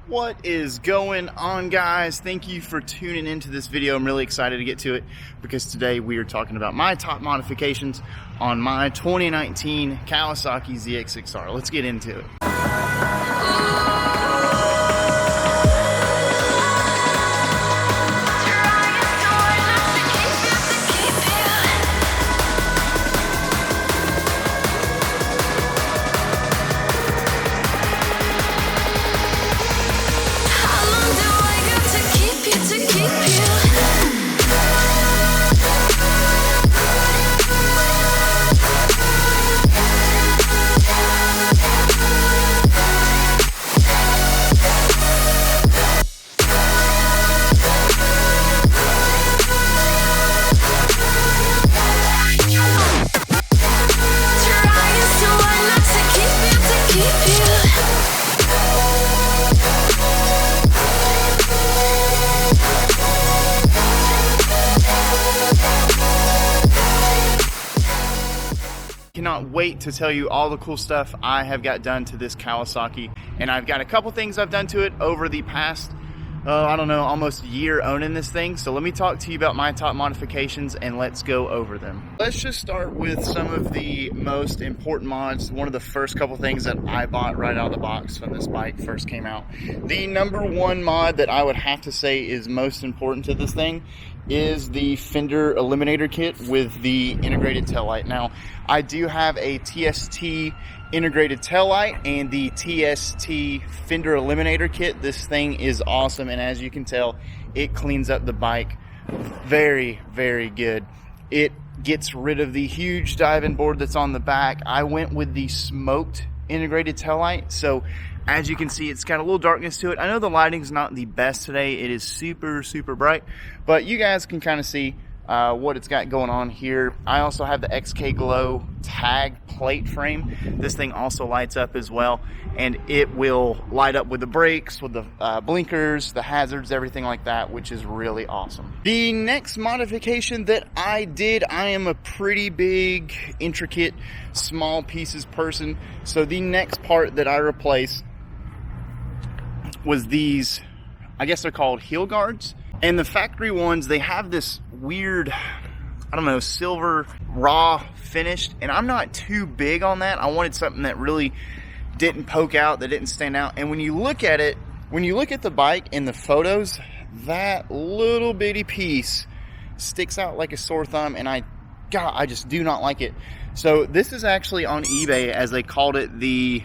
What is going on, guys? Thank you for tuning into this video. I'm really excited to get to it because today we are talking about my top modifications on my 2019 Kawasaki ZX6R. Let's get into it. Cannot wait to tell you all the cool stuff I have got done to this Kawasaki, and I've got a couple things I've done to it over the past I don't know, almost a year owning this thing. So let me talk to you about my top modifications and let's go over them. Let's just start with some of the most important mods. One of the first couple things that I bought right out of the box when this bike first came out. The number one mod that I would have to say is most important to this thing is the Fender eliminator kit with the integrated taillight. Now, I do have a TST integrated taillight and the TST Fender eliminator kit. This thing is awesome, and as you can tell, it cleans up the bike very, very good. It gets rid of the huge diving board that's on the back. I went with the smoked integrated taillight, so as you can see, it's got a little darkness to it. I know the lighting's not the best today. It is super, super bright, but you guys can kind of see what it's got going on here. I also have the XK Glow tag plate frame. This thing also lights up as well, and it will light up with the brakes, with the blinkers, the hazards, everything like that, which is really awesome. The next modification that I did, I am a pretty big, intricate, small pieces person, so the next part that I replaced was these, I guess they're called heel guards. And the factory ones, they have this weird, I don't know, silver raw finished, and I'm not too big on that. I wanted something that really didn't poke out, that didn't stand out. And when you look at it, when you look at the bike in the photos, that little bitty piece sticks out like a sore thumb, and I just do not like it. So this is actually on eBay, as they called it, the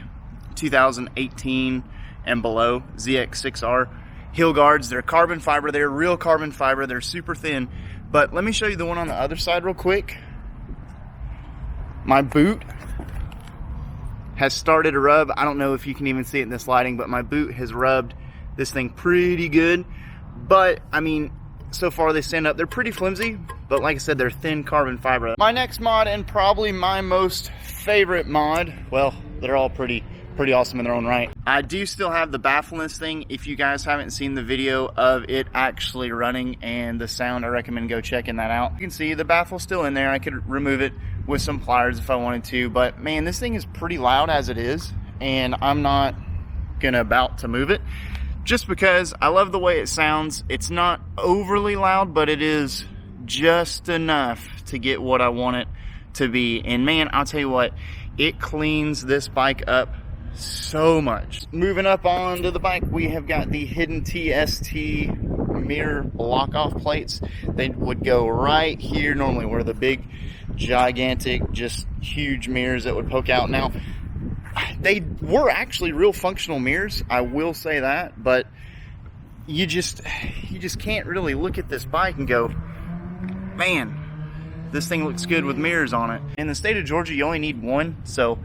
2018 and below ZX6R heel guards. They're carbon fiber. They're real carbon fiber. They're super thin. But let me show you the one on the other side real quick. My boot has started to rub. I don't know if you can even see it in this lighting, but my boot has rubbed this thing pretty good. But I mean, so far they stand up. They're pretty flimsy, but like I said, they're thin carbon fiber. My next mod, and probably my most favorite mod, well, they're all pretty awesome in their own right. I do still have the baffle in this thing. If you guys haven't seen the video of it actually running and the sound, I recommend go checking that out. You can see the baffle's still in there. I could remove it with some pliers if I wanted to, but man, this thing is pretty loud as it is, and I'm not about to move it just because I love the way it sounds. It's not overly loud, but it is just enough to get what I want it to be. And man, I'll tell you what, it cleans this bike up so much. Moving up onto the bike, we have got the hidden TST mirror block off plates. They would go right here normally, where the big gigantic, just huge mirrors that would poke out. Now, they were actually real functional mirrors, I will say that, but you just can't really look at this bike and go, man, this thing looks good with mirrors on it. In the state of Georgia, you only need one, so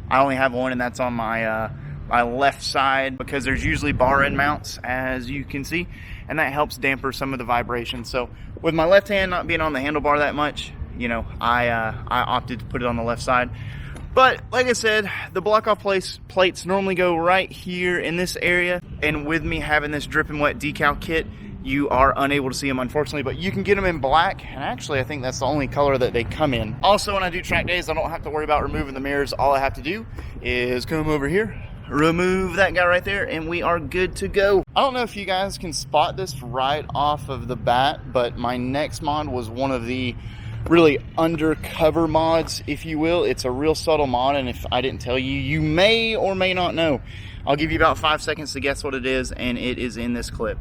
I only have one, and that's on my my left side, because there's usually bar end mounts, as you can see, and that helps damper some of the vibration. So with my left hand not being on the handlebar that much, you know, I opted to put it on the left side. But like I said, the block off plates normally go right here in this area, and with me having this dripping wet decal kit, you are unable to see them, unfortunately, but you can get them in black, and actually I think that's the only color that they come in. Also, when I do track days, I don't have to worry about removing the mirrors. All I have to do is come over here, remove that guy right there, and we are good to go. I don't know if you guys can spot this right off of the bat, but my next mod was one of the really undercover mods, if you will. It's a real subtle mod, and if I didn't tell you, you may or may not know. I'll give you about 5 seconds to guess what it is, and it is in this clip.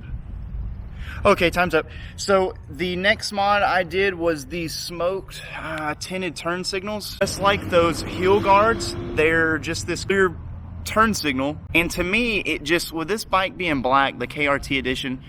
Okay, time's up. So the next mod I did was the smoked tinted turn signals. Just like those heel guards, they're just this clear turn signal. And to me, it just, with this bike being black, the KRT edition,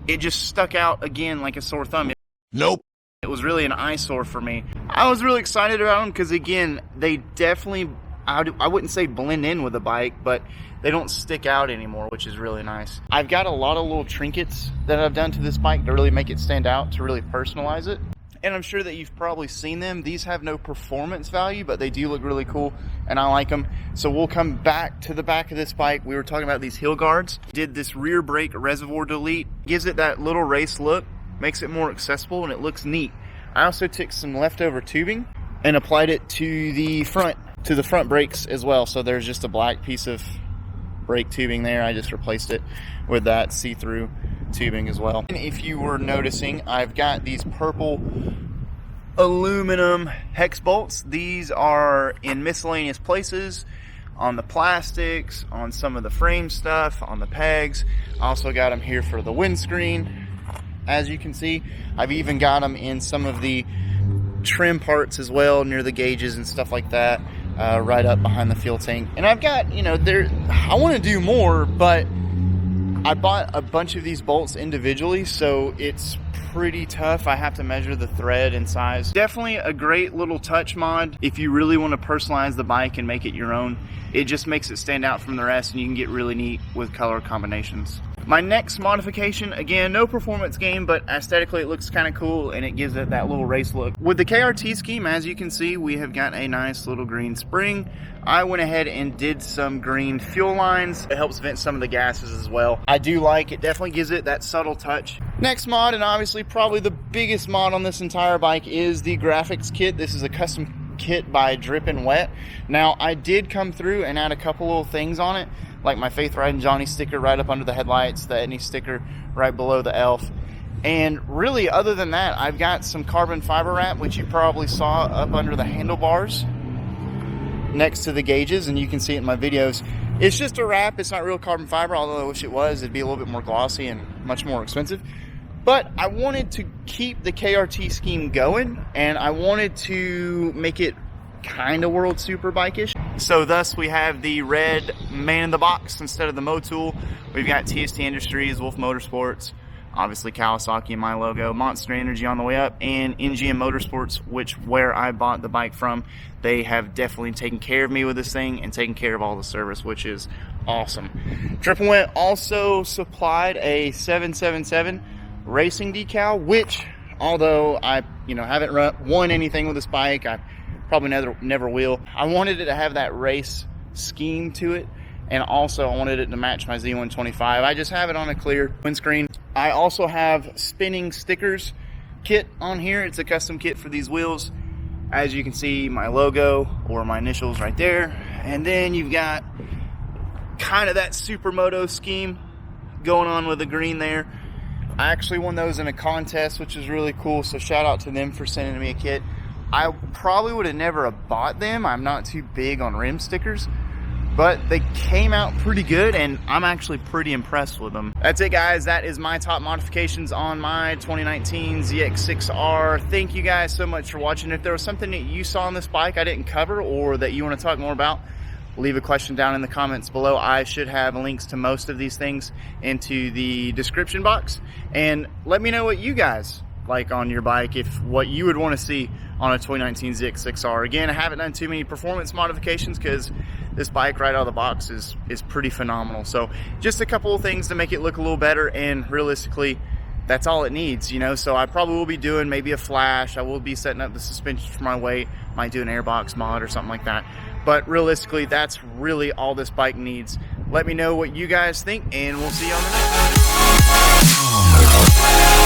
it just stuck out again like a sore thumb. Nope. It was really an eyesore for me. I was really excited about them because, again, they definitely, I wouldn't say blend in with the bike, but they don't stick out anymore, which is really nice. I've got a lot of little trinkets that I've done to this bike to really make it stand out, to really personalize it. And I'm sure that you've probably seen them. These have no performance value, but they do look really cool, and I like them. So we'll come back to the back of this bike. We were talking about these heel guards. Did this rear brake reservoir delete. Gives it that little race look, makes it more accessible, and it looks neat. I also took some leftover tubing and applied it to the front brakes as well. So there's just a black piece of brake tubing there. I just replaced it with that see-through tubing as well. And if you were noticing, I've got these purple aluminum hex bolts. These are in miscellaneous places, on the plastics, on some of the frame stuff, on the pegs. I also got them here for the windscreen. As you can see, I've even got them in some of the trim parts as well, near the gauges and stuff like that, right up behind the fuel tank. And I've got, you know, I want to do more, but I bought a bunch of these bolts individually, so it's pretty tough. I have to measure the thread and size. Definitely a great little touch mod if you really want to personalize the bike and make it your own. It just makes it stand out from the rest, and you can get really neat with color combinations. My next modification, again, no performance gain, but aesthetically it looks kind of cool, and it gives it that little race look. With the KRT scheme, as you can see, we have got a nice little green spring. I went ahead and did some green fuel lines. It helps vent some of the gases as well. I do like it, definitely gives it that subtle touch. Next mod, and obviously probably the biggest mod on this entire bike, is the graphics kit. This is a custom kit by Drippin' Wet. Now, I did come through and add a couple little things on it, like my Faith Riding Johnny sticker right up under the headlights, the Etney sticker right below the elf. And really, other than that, I've got some carbon fiber wrap, which you probably saw up under the handlebars next to the gauges, and you can see it in my videos. It's just a wrap, it's not real carbon fiber, although I wish it was. It'd be a little bit more glossy and much more expensive. But I wanted to keep the KRT scheme going, and I wanted to make it kind of World Superbike-ish. So thus we have the red man in the box instead of the Motul. We've got TST Industries, Wolf Motorsports, obviously Kawasaki and my logo, Monster Energy on the way up, and NGM Motorsports, which where I bought the bike from. They have definitely taken care of me with this thing and taken care of all the service, which is awesome. Drippin' Wet also supplied a 777 racing decal, which although I haven't won anything with this bike, I probably never will. I wanted it to have that race scheme to it, and also I wanted it to match my Z125. I just have it on a clear windscreen. I also have spinning stickers kit on here. It's a custom kit for these wheels. As you can see, my logo or my initials right there. And then you've got kind of that Supermoto scheme going on with the green there. I actually won those in a contest, which is really cool, so shout out to them for sending me a kit. I probably would have never bought them. I'm not too big on rim stickers, but they came out pretty good, and I'm actually pretty impressed with them. That's it, guys. That is my top modifications on my 2019 ZX6R. Thank you guys so much for watching. If there was something that you saw on this bike I didn't cover, or that you want to talk more about, leave a question down in the comments below. I should have links to most of these things into the description box. And let me know what you guys like on your bike, if what you would want to see on a 2019 ZX6R. Again, I haven't done too many performance modifications because this bike right out of the box is pretty phenomenal. So just a couple of things to make it look a little better, and realistically, that's all it needs, you know. So I probably will be doing maybe a flash. I will be setting up the suspension for my weight, might do an airbox mod or something like that. But realistically, that's really all this bike needs. Let me know what you guys think, and we'll see you on the next one.